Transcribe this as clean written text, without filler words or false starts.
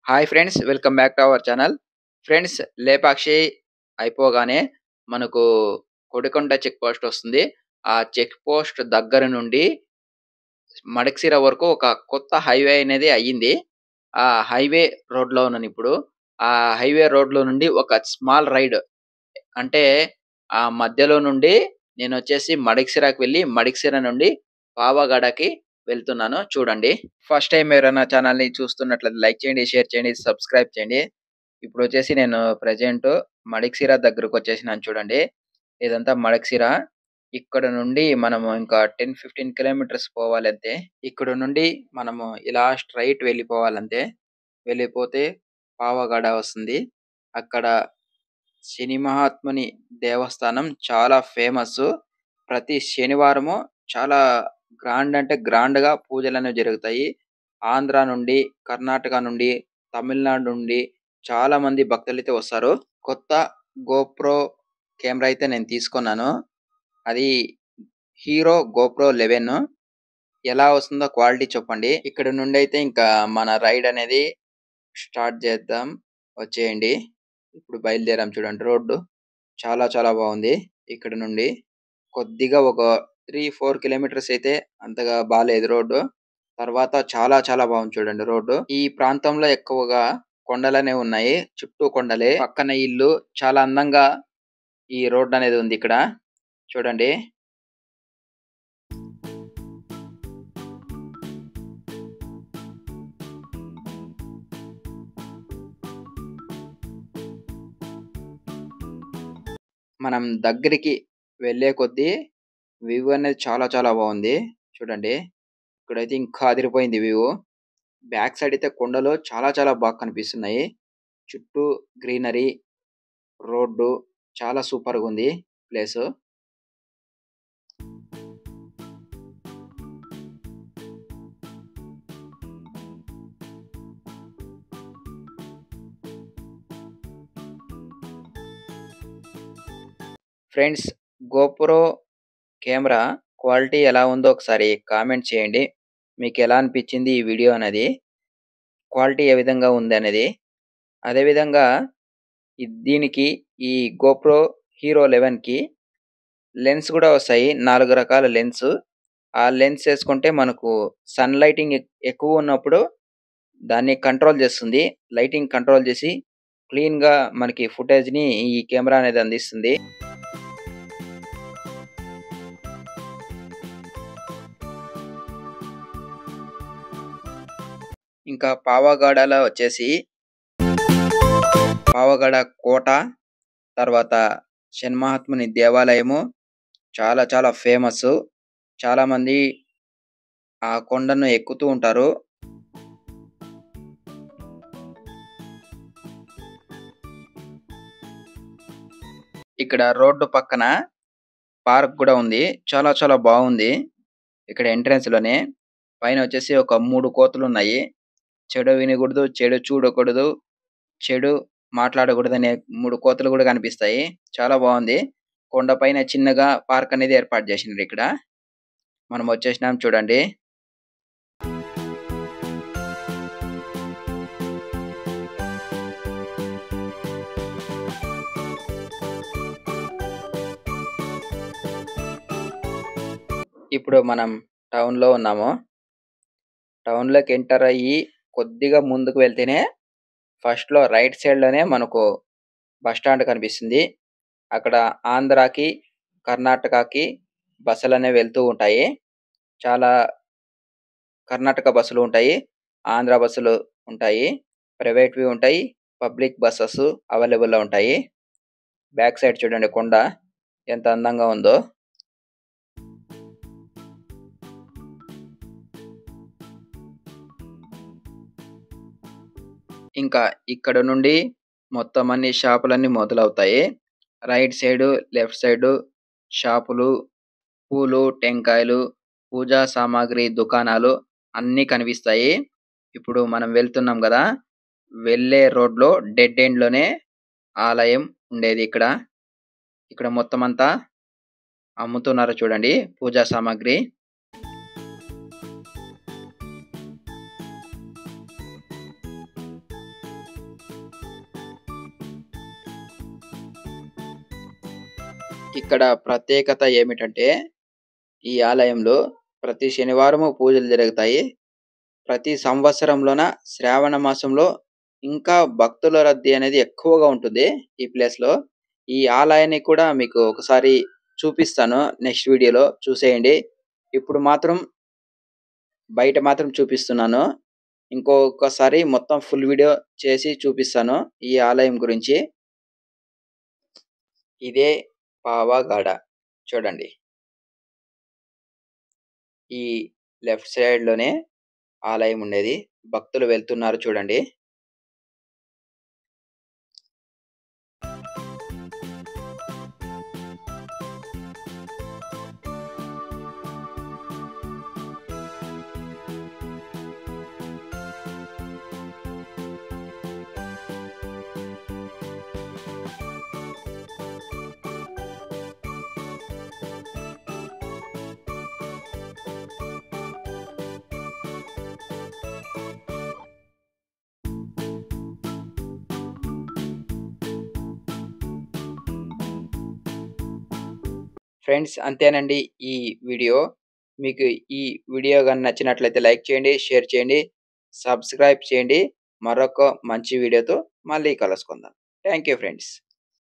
Hi friends, welcome back to our channel. Friends, Lepakshi అయిపోగానే మనకు Kodikonda check post వస్తుంది. ఆ చెక్ పోస్ట్ దగ్గర నుండి మడక్సిర వరకు ఒక కొత్త హైవే అనేది అయ్యింది. ఆ హైవే రోడ్‌లో ఉన్నానిప్పుడు. ఆ హైవే రోడ్‌లో నుండి ఒక స్మాల్ రైడ్ అంటే ఆ మధ్యలో నుండి నేనొచ్చేసి మడిక్సిరాకి వెళ్ళి, మడిక్సిర నుండి పావగడకి వెళ్తున్నాను చూడండి. ఫస్ట్ టైమ్ ఎవరైనా ఛానల్‌ని చూస్తున్నట్లయితే లైక్ చేయండి, షేర్ చేయండి, సబ్స్క్రైబ్ చేయండి. ఇప్పుడొచ్చేసి నేను ప్రెజెంట్ మడిక్సిరా దగ్గరకొచ్చేసినాను చూడండి. ఇదంతా మడిక్సిరా. ఇక్కడ నుండి మనము ఇంకా 10, 15 కిలోమీటర్స్ పోవాలంతే. ఇక్కడ నుండి మనము ఇలా స్ట్రెయిట్ వెళ్ళిపోవాలంతే. వెళ్ళిపోతే పావగడ వస్తుంది. అక్కడ శని మహాత్ముని దేవస్థానం చాలా ఫేమస్సు. ప్రతి శనివారము చాలా గ్రాండ్ అంటే గ్రాండ్‌గా పూజలనేవి జరుగుతాయి. ఆంధ్ర నుండి, కర్ణాటక నుండి, తమిళనాడు నుండి చాలామంది భక్తులైతే వస్తారు. కొత్త గోప్రో కెమెరా అయితే నేను తీసుకున్నాను. అది హీరో గోప్రో 11. ఎలా వస్తుందో క్వాలిటీ చెప్పండి. ఇక్కడ నుండైతే ఇంకా మన రైడ్ అనేది స్టార్ట్ చేద్దాం. వచ్చేయండి. ఇప్పుడు బయలుదేరాం చూడండి రోడ్డు. చాలా చాలా బాగుంది. ఇక్కడ నుండి కొద్దిగా ఒక 3, 4 కిలోమీటర్స్ అయితే అంతగా బాలేదు రోడ్డు. తర్వాత చాలా చాలా బాగుంది చూడండి రోడ్డు. ఈ ప్రాంతంలో ఎక్కువగా కొండలనే ఉన్నాయి. చుట్టూ కొండలే. పక్కన ఇల్లు. చాలా అందంగా ఈ రోడ్ అనేది ఉంది ఇక్కడ. చూడండి. మనం దగ్గరికి వెళ్ళే కొద్దీ వ్యూ అనేది చాలా చాలా బాగుంది. చూడండి. ఇక్కడైతే ఇంకా అదిరిపోయింది వ్యూ. బ్యాక్ సైడ్ అయితే కొండలు చాలా చాలా బాగా కనిపిస్తున్నాయి. చుట్టూ గ్రీనరీ, రోడ్డు చాలా సూపర్‌గా ఉంది place. Friends, GoPro camera quality ఎలా ఉందో ఒకసారి కామెంట్ చేయండి. మీకెలా అనిపించింది ఈ వీడియో అనేది? క్వాలిటీ ఏ విధంగా ఉందనేది. అదే విధంగా దీనికి ఈ గోప్రో హీరో 11కి లెన్స్ గూడా వస్తాయి. 4 రకాల లెన్స్. ఆ లెన్స్ ఏసుకుంటే మనకు సన్ లైటింగ్ ఎక్కువున్నప్పుడు దాన్ని కంట్రోల్ చేస్తుంది. లైటింగ్ కంట్రోల్ చేసి క్లీన్‌గా మనకి ఫుటేజ్‌ని ఈ కెమెరా అనేది అందిస్తుంది. ఇంకా పావగడలో వచ్చేసి పావగడ కోట, తర్వాత షణ్మహాత్ముని దేవాలయము చాలా చాలా ఫేమస్సు. చాలామంది ఆ కొండను ఎక్కుతూ ఉంటారు. ఇక్కడ రోడ్డు పక్కన పార్క్ గూడా ఉంది. చాలా చాలా బాగుంది. ఇక్కడ ఎంట్రన్స్‌లోనే. పైన వచ్చేసి ఒక 3 కోతులున్నాయి. చెడు వినకూడదు, చెడు చూడకూడదు, చెడు మాట్లాడకూడదనే 3 కోతులు గూడా కనిపిస్తాయి. చాలా బాగుంది. కొండపైన చిన్నగా పార్క్ అనేది ఏర్పాటు చేసిండ్రిక్కడ. మనం వచ్చేసినాం చూడండి. ఇప్పుడు మనం టౌన్‌లో ఉన్నాము. టౌన్‌లోకి ఎంటర్ అయ్యి కొద్దిగా ముందుకు వెళ్తేనే ఫస్ట్‌లో రైట్ సైడ్‌లోనే మనకు బస్ స్టాండ్ కనిపిస్తుంది. అక్కడ ఆంధ్రాకి, కర్ణాటకకి బస్సులనేవి వెళ్తూ ఉంటాయి. చాలా కర్ణాటక బస్సులు ఉంటాయి. ఆంధ్ర బస్సులు ఉంటాయి. ప్రైవేట్‌వి ఉంటాయి. పబ్లిక్ బసెస్ అవైలబుల్‌లో ఉంటాయి. బ్యాక్ సైడ్ చూడండి కొండ ఎంత అందంగా ఉందో. ఇంకా ఇక్కడ నుండి మొత్తం అన్ని షాపులన్నీ మొదలవుతాయి. రైట్ సైడు, లెఫ్ట్ సైడు షాపులు, పూలు, టెంకాయలు, పూజా సామాగ్రి దుకాణాలు అన్నీ కనిపిస్తాయి. ఇప్పుడు మనం వెళ్తున్నాం గదా! వెళ్ళే రోడ్‌లో డెడ్ ఎండ్‌లోనే ఆలయం ఉండేది ఇక్కడ. ఇక్కడ మొత్తం అంతా అమ్ముతున్నారు చూడండి పూజా సామాగ్రి. ఇక్కడ ప్రత్యేకత ఏమిటంటే ఈ ఆలయంలో ప్రతి శనివారము పూజలు జరుగుతాయి. ప్రతి సంవత్సరంలోన శ్రావణ మాసంలో ఇంకా భక్తుల రద్దీ అనేది ఎక్కువగా ఉంటుంది ఈ ప్లేస్‌లో. ఈ ఆలయాన్ని కూడా మీకు ఒకసారి చూపిస్తాను నెక్స్ట్ వీడియోలో చూసేయండి. ఇప్పుడు మాత్రం బయట మాత్రం చూపిస్తున్నాను. ఇంకొకసారి మొత్తం ఫుల్ వీడియో చేసి చూపిస్తాను ఈ ఆలయం గురించి. ఇదే పావగడ చూడండి. ఈ లెఫ్ట్ సైడ్‌లోనే ఆలయం ఉండేది. భక్తులు వెళ్తున్నారు చూడండి. ఫ్రెండ్స్ అంతేనండి ఈ వీడియో. మీకు ఈ వీడియో గాని నచ్చినట్లయితే లైక్ చేయండి, షేర్ చేయండి, సబ్స్క్రైబ్ చేయండి. మరొక మంచి వీడియోతో మళ్ళీ కలుసుకుందాం. Thank you friends.